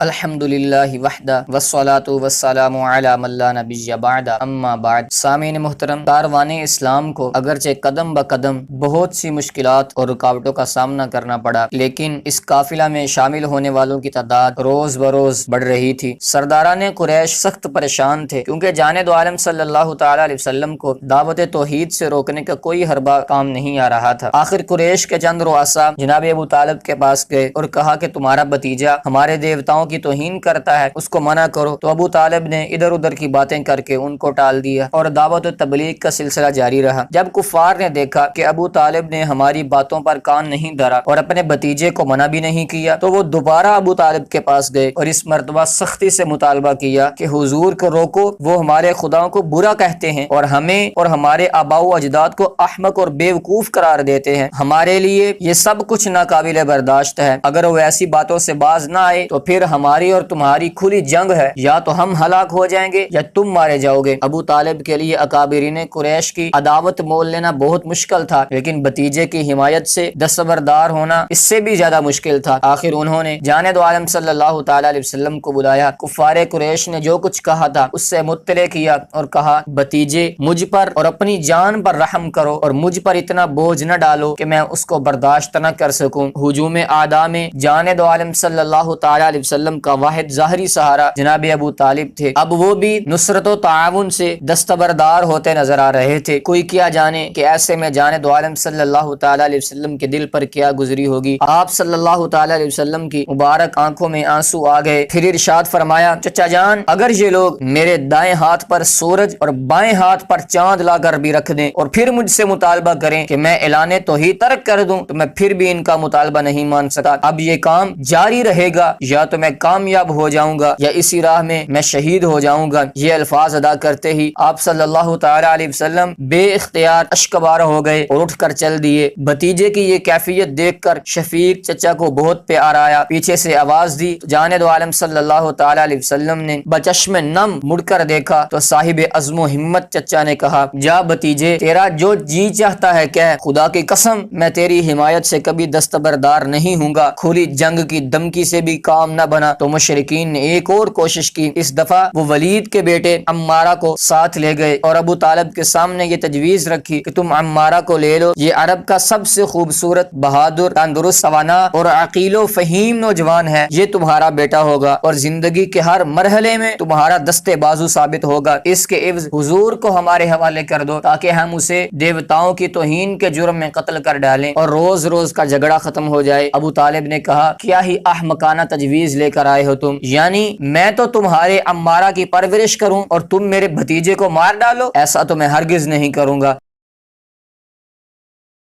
الحمدللہ وحدہ والصلاة والسلام علی من لا نبی بعد اما بعد۔ سامعین محترم، کاروان اسلام کو اگرچہ قدم بہ قدم بہت سی مشکلات اور رکاوٹوں کا سامنا کرنا پڑا، لیکن اس قافلہ میں شامل ہونے والوں کی تعداد روز بروز بڑھ رہی تھی۔ سرداران قریش سخت پریشان تھے، کیونکہ جانے دو عالم صلی اللہ تعالی علیہ وسلم کو دعوت توحید سے روکنے کا کوئی حربہ کام نہیں آ رہا تھا۔ آخر قریش کے چند رؤسا جناب ابو طالب کے پاس گئے اور کہا کہ تمہارا بھتیجا ہمارے دیوتاؤں کی توہین کرتا ہے، اس کو منع کرو۔ تو ابو طالب نے ادھر ادھر کی باتیں کر کے ان کو ٹال دیا اور دعوت و تبلیغ کا سلسلہ جاری رہا۔ جب کفار نے دیکھا کہ ابو طالب نے ہماری باتوں پر کان نہیں دھرا اور اپنے بھتیجے کو منع بھی نہیں کیا، تو وہ دوبارہ ابو طالب کے پاس گئے اور اس مرتبہ سختی سے مطالبہ کیا کہ حضور کو روکو، وہ ہمارے خداؤں کو برا کہتے ہیں اور ہمیں اور ہمارے آباء و اجداد کو احمق اور بیوقوف قرار دیتے ہیں۔ ہمارے لیے یہ سب کچھ ناقابل برداشت ہے۔ اگر وہ ایسی باتوں سے باز نہ آئے تو پھر ہماری اور تمہاری کھلی جنگ ہے، یا تو ہم ہلاک ہو جائیں گے یا تم مارے جاؤ گے۔ ابو طالب کے لیے اکابرین قریش کی عداوت مول لینا بہت مشکل تھا، لیکن بھتیجے کی حمایت سے دستبردار ہونا اس سے بھی زیادہ مشکل تھا۔ آخر انہوں نے جانے دو عالم صلی اللہ تعالی علیہ وسلم کو بلایا۔ کفار قریش نے جو کچھ کہا تھا اس سے مطلع کیا اور کہا، بھتیجے مجھ پر اور اپنی جان پر رحم کرو اور مجھ پر اتنا بوجھ نہ ڈالو کہ میں اس کو برداشت نہ کر سکوں۔ ہجوم اعداء میں جانے دو عالم صلی اللہ تعالی علیہ وسلم کا واحد ظاہری سہارا جناب ابو طالب تھے۔ اب وہ بھی نصرت و تعاون سے دستبردار ہوتے نظر آ رہے تھے۔ کوئی کیا جانے کہ ایسے میں جانے دو عالم صلی اللہ تعالی علیہ وسلم کے دل پر کیا گزری ہوگی۔ آپ صلی اللہ تعالی علیہ وسلم کی مبارک آنکھوں میں آنسو آ گئے۔ پھر ارشاد فرمایا، چچا جان، اگر یہ لوگ میرے دائیں ہاتھ پر سورج اور بائیں ہاتھ پر چاند لا کر بھی رکھ دیں اور پھر مجھ سے مطالبہ کریں کہ میں اعلان توحید ترک کر دوں، تو میں پھر بھی ان کا مطالبہ نہیں مان سکا۔ اب یہ کام جاری رہے گا، یا تو میں کامیاب ہو جاؤں گا یا اسی راہ میں شہید ہو جاؤں گا۔ یہ الفاظ ادا کرتے ہی آپ صلی اللہ تعالی علیہ وسلم بے اختیار اشکبار ہو گئے اور اٹھ کر چل دیے۔ بھتیجے کی یہ کیفیت دیکھ کر شفیق چچا کو بہت پیار آیا۔ پیچھے سے آواز دی، جانے دو عالم صلی اللہ تعالی علیہ وسلم نے بچشم نم مڑ کر دیکھا تو صاحب عزم و ہمت چچا نے کہا، جا بھتیجے، تیرا جو جی چاہتا ہے کہ خدا کی قسم میں تیری حمایت سے کبھی دستبردار نہیں ہوں گا۔ کھلی جنگ کی دھمکی سے بھی کام نہ بنا تو مشرکین نے ایک اور کوشش کی۔ اس دفعہ وہ ولید کے بیٹے عمارہ کو ساتھ لے گئے اور ابو طالب کے سامنے یہ تجویز رکھی کہ تم عمارہ کو لے لو، یہ عرب کا سب سے خوبصورت، بہادر، تندرست، توانا اور عقیل و فہیم نوجوان ہے۔ یہ تمہارا بیٹا ہوگا اور زندگی کے ہر مرحلے میں تمہارا دستے بازو ثابت ہوگا۔ اس کے عوض حضور کو ہمارے حوالے کر دو تاکہ ہم اسے دیوتاؤں کی توہین کے جرم میں قتل کر ڈالیں اور روز روز کا جھگڑا ختم ہو جائے۔ ابو طالب نے کہا، کیا ہی احمقانہ تجویز لے کر آئے ہو تم، یعنی میں تو تمہارے عمارہ کی پرورش کروں اور تم میرے بھتیجے کو مار ڈالو؟ ایسا تو میں ہرگز نہیں کروں گا۔